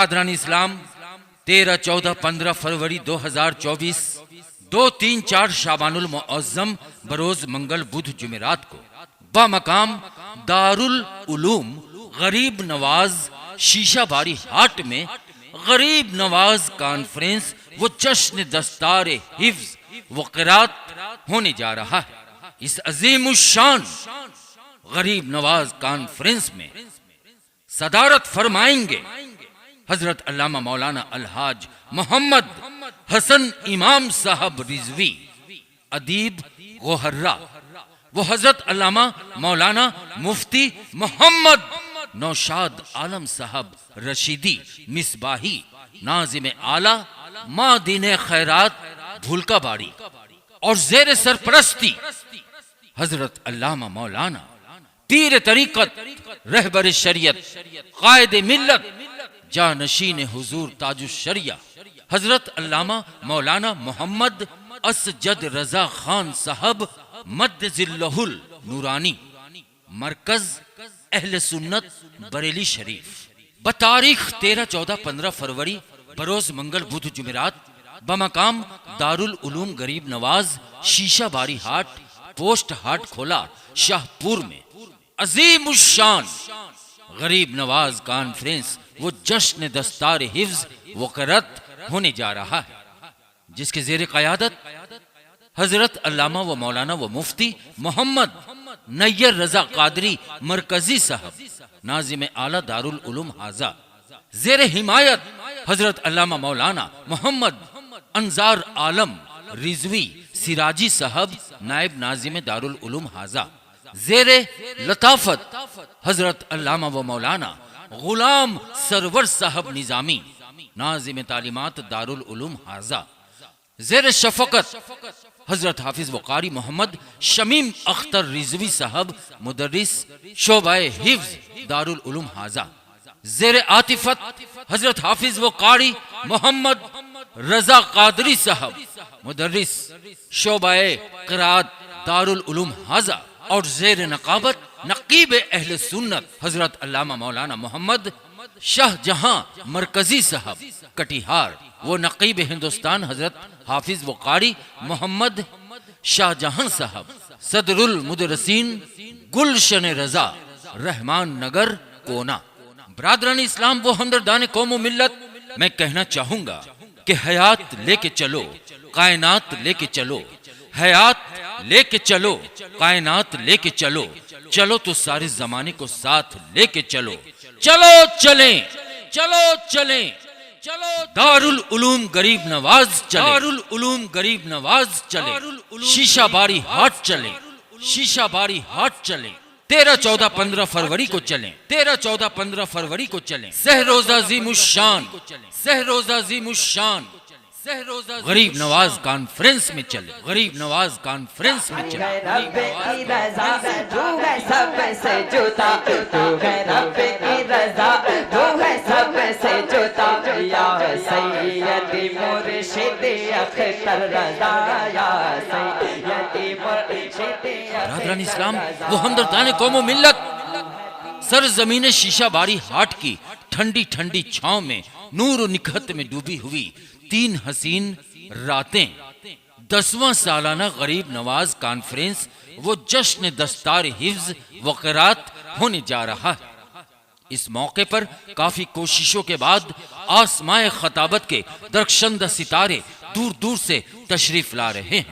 برادران اسلام 13, 14, 15 فروری 2024 2, 3, 4 شعبان المعظم بروز منگل بدھ جمعرات کو بمقام دارالعلوم غریب نواز شیشہ باری ہاٹ میں غریب نواز کانفرنس و جشن دستار حفظ و قرات ہونے جا رہا ہے۔ اس عظیم الشان غریب نواز کانفرنس میں صدارت فرمائیں گے حضرت علامہ مولانا الحاج محمد حسن امام صاحب رضوی ادیب گوہرہ، وہ حضرت علامہ مولانا مفتی محمد نوشاد عالم صاحب رشیدی مصباحی ناظم اعلیٰ مادین خیرات بھولکا باڑی، اور زیر سرپرستی حضرت علامہ مولانا پیر طریقت رہبر شریعت قائد ملت جانشین حضور تاج الشریعہ حضرت علامہ مولانا محمد اسجد رضا خان صاحب مد ظلہ النورانی، مرکز اہل سنت بریلی شریف، بتاریخ 13, 14, 15 فروری بروز منگل بدھ جمعرات بمقام دارالعلوم غریب نواز شیشہ باری ہاٹ پوسٹ ہاٹ کھولا شاہ پور میں عظیم الشان غریب نواز کانفرنس وہ جشن دستار حفظ و قرات ہونے جا رہا ہے، جس کے زیر قیادت حضرت علامہ و مولانا و مفتی محمد نیر رضا قادری مرکزی صاحب ناظم اعلیٰ دارالعلوم حاضہ، زیر حمایت حضرت علامہ مولانا محمد انظار عالم رضوی سراجی صاحب نائب ناظم دارالعلوم حاضہ، زیر لطافت حضرت علامہ و مولانا غلام سرور صاحب نظامی ناظم تعلیمات دارالعلوم حاضہ، زیر شفقت حضرت حافظ و قاری محمد شمیم اختر رضوی صاحب مدرس شعبہ حفظ دارالعلوم حاضہ، زیر عاطفت حضرت حافظ و قاری محمد رضا قادری صاحب مدرس شعبہ قرات دارالعلوم حاضہ، اور زیر نقابت نقیب اہل سنت حضرت علامہ مولانا محمد شاہ جہاں مرکزی صاحب کٹیہار، وہ نقیب ہندوستان حضرت حافظ و قاری محمد شاہ جہاں صاحب صدر المدرسین گلشن رضا رحمان نگر کونا۔ برادران اسلام و ہمدردان قوم و ملت، میں کہنا چاہوں گا کہ حیات لے کے چلو کائنات لے کے چلو، حیات لے کے چلو کائنات لے کے چلو، چلو تو سارے زمانے کو ساتھ لے کے چلو، چلو چلیں چلو چلیں چلو دارالعلوم غریب نواز چلے، دارالعلوم غریب نواز چلے، شیشہ باری ہاٹ چلیں، شیشہ باری ہاٹ چلیں، 13, 14, 15 فروری کو چلیں، 13, 14, 15 فروری کو چلیں، سہروز عظیم الشان، سہروز عظیم الشان غریب نواز کانفرنس میں چلے، غریب نواز کانفرنس میں چلے۔ رب کی رضا تو ہے سب سے جوتا، تو ہے رب کی رضا تو ہے سب سے جوتا، یا سیدی مرشد اختر رضا، یا سیدی مرشد برادران اسلام وہ ہمدردان قوم و ملت، سرزمین شیشہ باری ہاٹ کی ٹھنڈی ٹھنڈی چھاؤں میں نور و نکھت میں ڈوبی ہوئی 3 حسین راتیں 10واں سالانہ غریب نواز کانفرنس وہ جشن دستار حفظ و قرات ہونے جا رہا ہے۔ اس موقع پر کافی کوششوں کے بعد آسمائے خطابت کے درخشندہ ستارے دور دور سے تشریف لا رہے ہیں،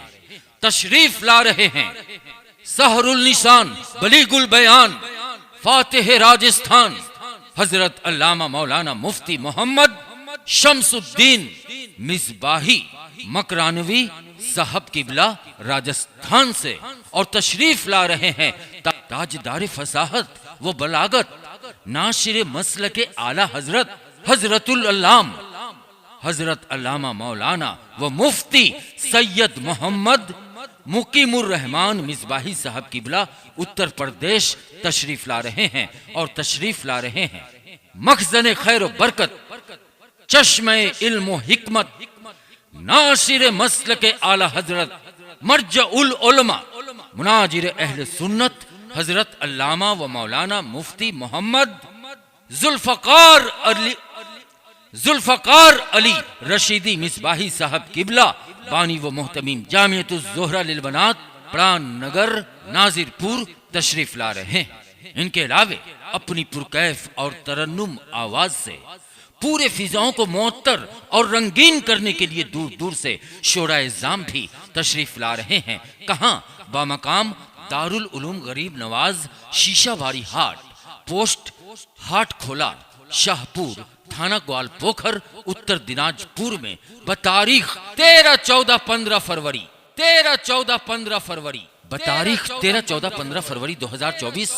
تشریف لا رہے ہیں۔ سحر النسان بلیغ البیان فاتح راجستھان حضرت علامہ مولانا مفتی محمد شمس الدین مصباحی مکرانوی صاحب قبلہ راجستھان سے، اور تشریف لا رہے ہیں تاجدار فصاحت و بلاغت ناشر مسلک اعلیٰ حضرت حضرت العلام حضرت علامہ مولانا و مفتی سید محمد مقیم الرحمان مصباحی صاحب قبلہ اتر پردیش تشریف لا رہے ہیں، اور تشریف لا رہے ہیں مخزن خیر و برکت چشمہ علم و حکمت ناصر مسلک اعلی حضرت مرجع العلماء مناجر اہل سنت حضرت علامہ و مولانا مفتی محمد ذوالفقار ذوالفقار علی رشیدی مصباحی صاحب قبلہ بانی و محتمیم جامعۃ الزہرہ للبنات پران نگر ناظر پور تشریف لا رہے ہیں۔ ان کے علاوہ اپنی پرکیف اور ترنم آواز سے پورے فضاؤں کو معطر اور رنگین کرنے کے لیے دور دور سے شعراء اعظام بھی تشریف لا رہے ہیں۔ کہاں؟ بامقام دارالعلوم غریب نواز شیشہ باری ہاٹ پوسٹ ہاٹ کھولا شاہ پور تھانہ گوال پوکھر اتر دناج پور میں بتاریخ 13-14-15 فروری 2024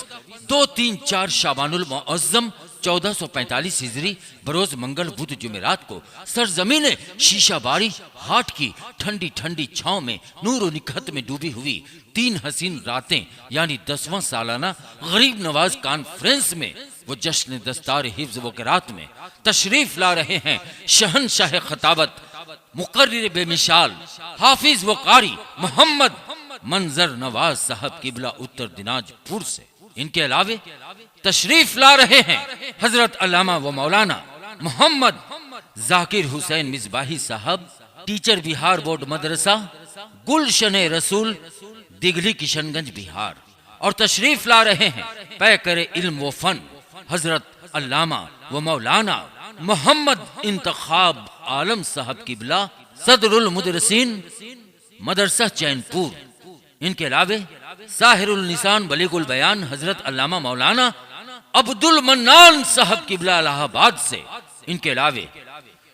2-3-4 شعبان المعظم 1445 ہجری بروز منگل بدھ جمعرات کو سرزمین شیشہ باری ہاٹ کی ٹھنڈی ٹھنڈی چھاؤں میں نور و نکھت میں ڈوبی ہوئی 3 حسین راتیں یعنی 10واں سالانہ غریب نواز کانفرنس میں وہ جشن دستار حفظ و قرات میں تشریف لا رہے ہیں۔ شہنشاہ خطابت مقرر بے مثال حافظ و قاری محمد منظر نواز صاحب قبلہ اتر دناج پور سے۔ ان کے علاوہ تشریف لا رہے ہیں حضرت علامہ و مولانا محمد ذاکر حسین مصباحی صاحب ٹیچر بہار بورڈ مدرسہ گلشن رسول دگلی کشن گنج بہار، اور تشریف لا رہے ہیں پیکر علم و فن حضرت علامہ و مولانا محمد انتخاب عالم صاحب قبلہ صدر المدرسین مدرسہ چین پور۔ ان کے علاوہ ساحر النسان بلیغ البیان حضرت علامہ مولانا عبد المنان صاحب قبلہ الہ آباد سے۔ ان کے علاوہ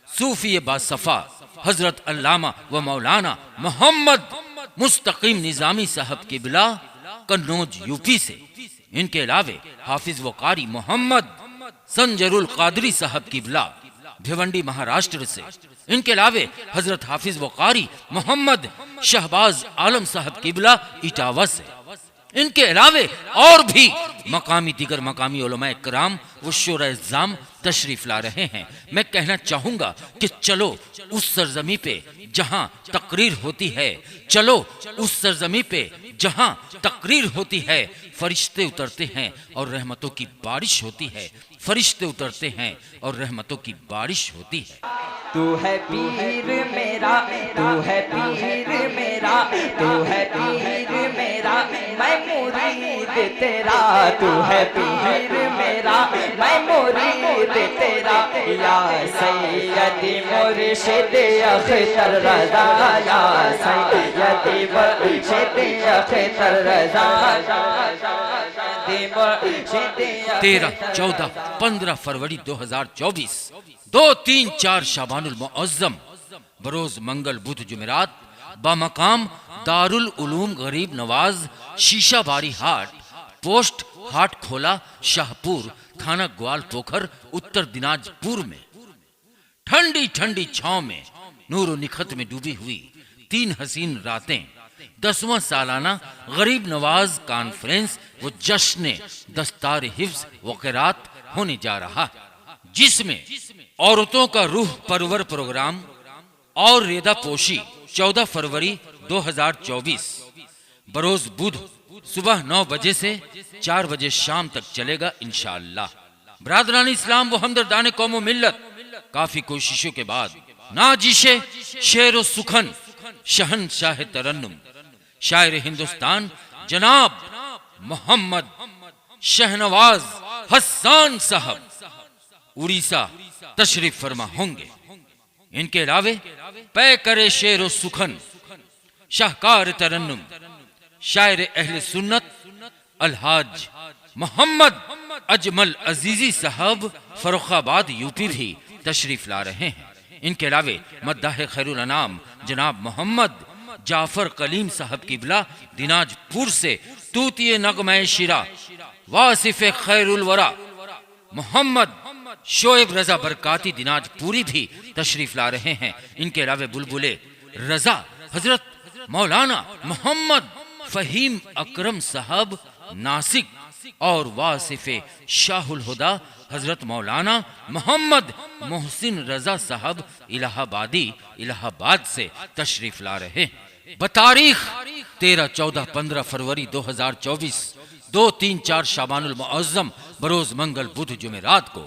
صوفی باصفا حضرت علامہ و مولانا محمد مستقیم نظامی صاحب قبلہ قنوج یو پی سے۔ ان کے علاوہ حافظ و قاری محمد سنجر القادری صاحب قبلہ بھیونڈی مہاراشٹر سے۔ ان کے علاوہ حضرت حافظ و قاری محمد شہباز عالم صاحب قبلہ اٹاوہ سے۔ ان کے علاوہ اور بھی دیگر مقامی علماء کرام و شعراء اعظام تشریف لا رہے ہیں۔ میں کہنا چاہوں گا کہ چلو اس سرزمین پہ جہاں تقریر ہوتی ہے، چلو اس سرزمین پہ جہاں تقریر ہوتی ہے، فرشتے اترتے ہیں اور رحمتوں کی بارش ہوتی ہے، فرشتے اترتے ہیں اور رحمتوں کی بارش ہوتی ہے۔ تو ہے پیر میرا، تو ہے پیر میرا، تو ہے پیر میرا، میں مرید تیرا، تو ہے پیر میرا، میں مرید تیرا، یا سیدی مرشد اختر رضا، یا سیدی مرشد اختر رضا، 13-14-15 فروری 2024 2-3-4 شعبان المعظم بروز منگل بدھ جمعرات بامقام دارالعلوم غریب نواز شیشہ باری ہاٹ پوسٹ ہاٹ کھولا شاہ پور تھانہ گوال پوکھر اتر دناج پور میں ٹھنڈی ٹھنڈی چھاؤں میں نور و نکھت میں ڈوبی ہوئی 3 حسین راتیں 10واں سالانہ غریب نواز کانفرنس و جشن دستار حفظ و قرات ہونے جا رہا ہے، جس میں عورتوں کا روح پرور پروگرام اور ریدہ پوشی 14 فروری 2024 بروز بدھ صبح 9 بجے سے 4 بجے شام تک چلے گا انشاءاللہ۔ برادران اسلام و ہمدردان قوم و ملت، کافی کوششوں کے بعد ناجش شعر و سخن شہنشاہ ترنم شاعر ہندوستان جناب محمد شہنواز حسان صاحب اڑیسہ تشریف فرما ہوں گے۔ ان کے علاوہ پیکر شعر و سخن شاہکار ترنم شاعر اہل سنت الحاج محمد اجمل عزیزی صاحب فروخ آباد یو پی بھی تشریف لا رہے ہیں۔ ان کے علاوہ مداح خیر الانام جناب محمد جعفر کلیم صاحب قبلہ دناج پور سے توتی نغمہ شیرہ واصف خیر الورا محمد شعیب رضا برکاتی دناج پوری بھی تشریف لا رہے ہیں۔ ان کے علاوہ بلبل رضا حضرت مولانا محمد فہیم اکرم صاحب ناسک اور واصف شاہ الہدا حضرت مولانا محمد محسن رضا صاحب الہ آبادی الہ آباد سے تشریف لا رہے ہیں۔ بتاریخ 13-14-15 فروری 2024 2-3-4 شعبان المعظم بروز منگل بدھ جمعرات کو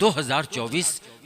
2024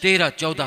13, 14,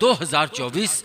2024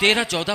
13, 14,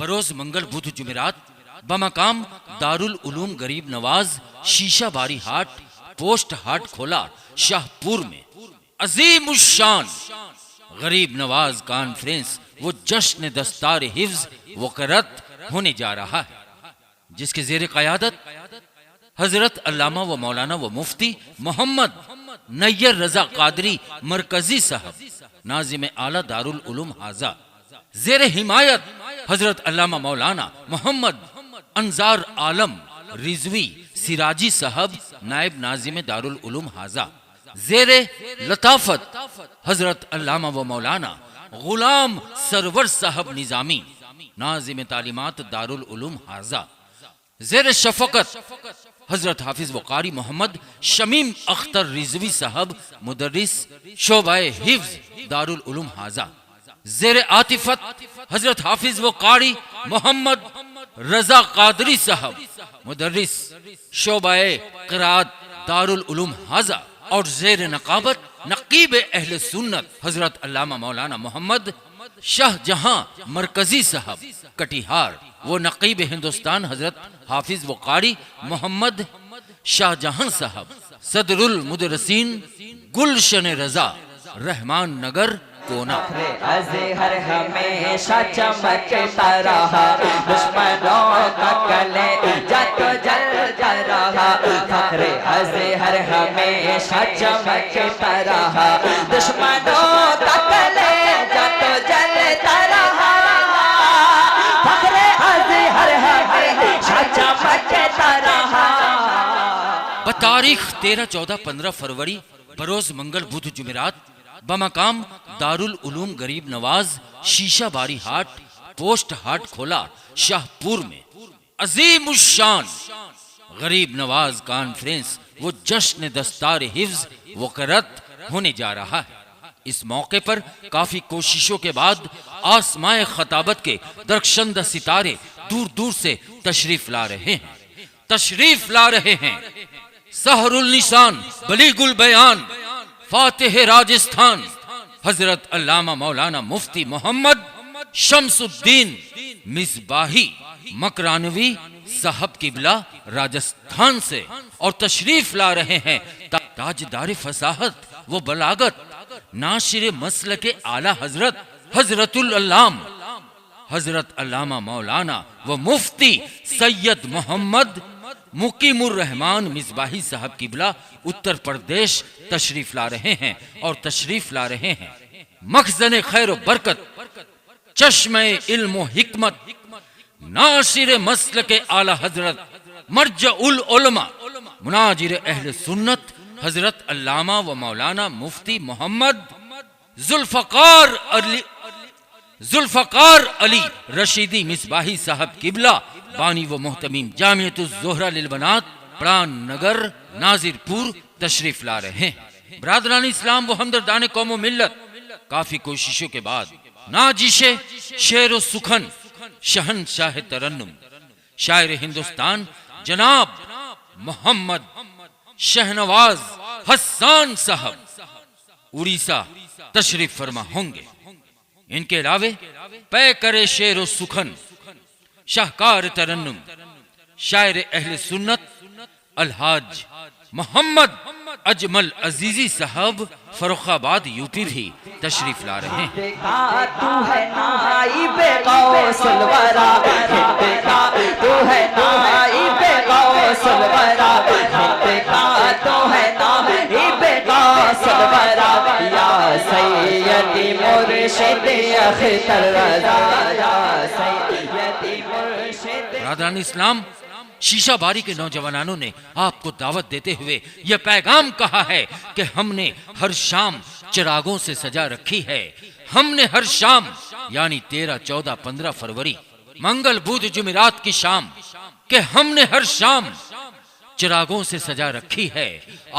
بروز منگل بدھ جمعرات بمقام دارالعلوم غریب نواز شیشہ باری ہاٹ پوسٹ ہاٹ کھولا شاہ پور میں عظیم الشان غریب نواز کانفرنس و جشن دستار حفظ و قرت ہونے جا رہا ہے، جس کے زیر قیادت حضرت علامہ و مولانا و مفتی محمد نیر رضا قادری مرکزی صاحب ناظم اعلیٰ دارالعلوم حاضہ، زیر حمایت حضرت علامہ مولانا محمد انظار عالم رضوی سراجی صاحب نائب ناظم دارالعلوم حاضہ، زیر لطافت حضرت علامہ و مولانا غلام سرور صاحب نظامی ناظم تعلیمات دارالعلوم حاضہ، زیر شفقت حضرت حافظ و قاری محمد شمیم اختر رضوی صاحب مدرس شعبہ حفظ دارالعلوم حاضہ، زیر عاطفت حضرت حافظ و قاری محمد رضا قادری صاحب مدرس شعبہ قرات دارالعلوم حاضہ، اور زیر نقابت نقیب اہل سنت حضرت علامہ مولانا محمد شاہ جہاں مرکزی صاحب کٹیہار، وہ نقیب ہندوستان حضرت حافظ و قاری محمد شاہ جہاں صاحب صدر المدرسین گلشن رضا رحمان نگر کونا۔ ازہر ہمیشہ چمکتا رہا، دشمنوں کا کلے جت جلتا رہا، فخر ازہر ہمیشہ چمکتا رہا، دشمنوں کا کلے جت جلتا رہا، فخر ازہر ہمیشہ چمکتا رہا۔ بتاریخ 13، 14، 15 فروری بروز منگل بدھ جمعرات بمقام دارالعلوم غریب نواز شیشہ باری ہاٹ پوسٹ ہاٹ کھولا شاہ پور میں عظیم الشان غریب نواز کانفرنس و جشن دستار حفظ و قرت ہونے جا رہا ہے۔ اس موقع پر کافی کوششوں کے بعد آسمائے خطابت کے درخشندہ ستارے دور دور سے تشریف لا رہے ہیں، سحر النشان بلیغ البیان فاتح راجستھان حضرت علامہ مولانا مفتی محمد شمس الدین مصباحی مکرانوی صاحب قبلہ راجستھان سے، اور تشریف لا رہے ہیں تاجدار فصاحت و بلاغت ناشر مسلک اعلیٰ حضرت علامہ مولانا و مفتی سید محمد مقیم الرحمان مصباحی صاحب قبلہ اتر پردیش تشریف لا رہے ہیں مخزن خیر و برکت چشمہ علم و حکمت ناصر مسلک اعلی حضرت مرجع العلماء مناجر اہل سنت حضرت علامہ و مولانا مفتی محمد ذوالفقار علی رشیدی مصباحی صاحب قبلہ بانی و محتمیم جامعۃ الزہرہ للبنات پران نگر ناظر پور تشریف لا رہے ہیں۔ برادران اسلام و ہمدردان قوم و ملت، کافی کوششوں کے بعد ناجش شعر و سخن شہنشاہ ترنم شاعر ہندوستان جناب محمد شہنواز حسان صاحب اڑیسہ تشریف فرما ہوں گے۔ ان کے علاوہ پیکر شعر و سخن شاہکار ترنم شاعر اہل سنت الحاج محمد اجمل عزیزی صاحب فروخ آباد یوپی بھی تشریف لا رہے ہیں۔ تو ہے نائب غوث الورا، تو ہے نائب غوث الورا، تو ہے نائب غوث الورا، یا سیدی مرشد اختر رضا، یا سیدی مرشد۔ برادران اسلام، شیشہ باری کے نوجوانوں نے آپ کو دعوت دیتے ہوئے یہ پیغام کہا ہے کہ ہم نے ہر شام چراغوں سے سجا رکھی ہے، ہم نے ہر شام یعنی 13، 14، 15 فروری منگل بدھ جمعرات کی شام کہ ہم نے ہر شام چراغوں سے سجا رکھی ہے،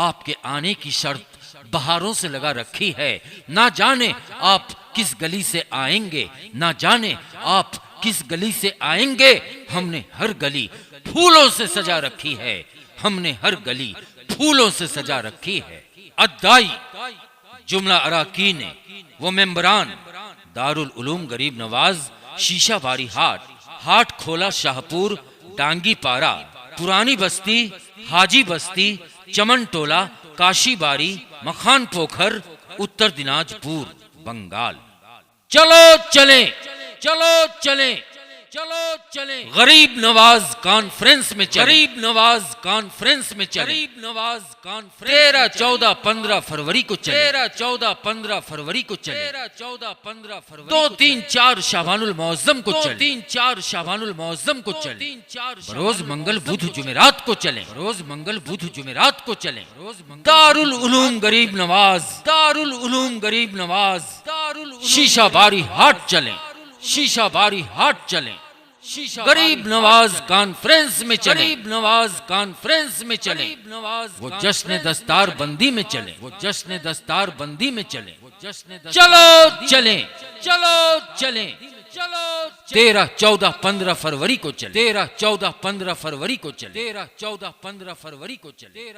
آپ کے آنے کی شرط بہاروں سے لگا رکھی ہے، نہ جانے آپ کس گلی سے آئیں گے، نہ جانے آپ کس گلی سے آئیں گے، ہم نے ہر گلی پھولوں سے سجا رکھی ہے، ہم نے ہر گلی پھولوں سے سجا رکھی ہے۔ ادائی جملہ اراکین و ممبران دارالعلوم غریب نواز شیشہ باری ہاٹ ہاٹ کھولا شاہپور، ڈانگی پارا، پرانی بستی، حاجی بستی، چمن ٹولہ، کاشی باری، مکھان پوکھر، اتر دیناج پور، بنگال۔ چلو چلیں، چلو چلیں، چلو چلیں، غریب نواز کانفرنس میں چلیں، غریب نواز کانفرنس میں چلیں، غریب نواز کانفرنس 13، 14، 15 فروری کو چلیں، 13، 14، 15 فروری کو چلیں، 13، 14، 15 فروری 2، 3، 4 شعبان المعظم کو چلیں، 2، 3، 4 شعبان المعظم کو چلیں، بروز منگل بدھ جمعرات کو چلیں، روز منگل بدھ جمعرات کو چلیں، دارالعلوم غریب نواز، دارالعلوم غریب نواز، شیشہ باری ہاٹ چلیں، شیشہ باری ہاٹ چلیں، غریب نواز کانفرنس میں چلیں، غریب نواز کانفرنس میں چلیں، وہ جشن دستار بندی میں چلیں، وہ جشن دستار بندی میں چلیں، چلو چلیں، چلو چلیں، 13، 14، 15 فروری کو چلیں، 13، 14، 15 فروری کو چلیں، 13، 14، 15 فروری کو چلیں۔